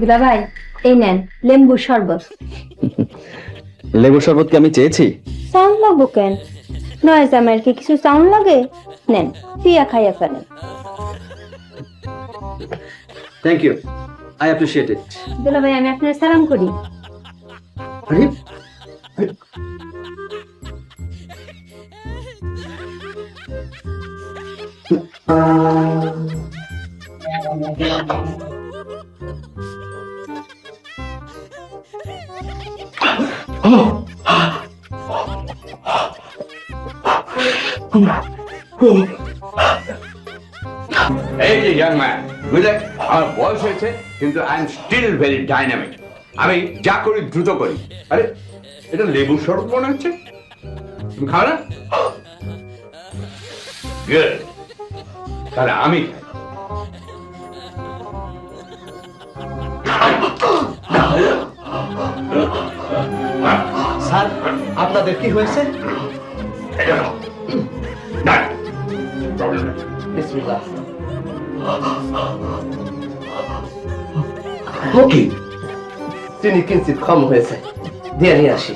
দুলা ভাই, এই নেন লেম্বু শরবত। লেবুর শরবত কি আমি চেয়েছি? সাউন্ড লাগবো কেন? নয় জামাইয়ের কি কিছু সাউন্ড লাগে? নেন, পিয়া খাইয়া ফেলেন। থ্যাংক ইউ, আই অ্যাপ্রিশিয়েট ইট। দুলা ভাই, আমি আপনার সালাম করি। আরে এই যে ইয়াং ম্যান, বুঝলে আমার বয়স হয়েছে কিন্তু I am still very dynamic. আমি যা করি দ্রুত করি। আরে এটা লেবুর শরবত মনে হচ্ছে, তুমি খাও না? Good. তাহলে আমি স্যার, আপনাদের কি হয়েছে? এটা নাও। না, প্রবলেম নেই। বিসমিল্লাহ। ওকে, চিনি কিঞ্চিত কম হয়েছে, দিয়ে নিয়ে আসি।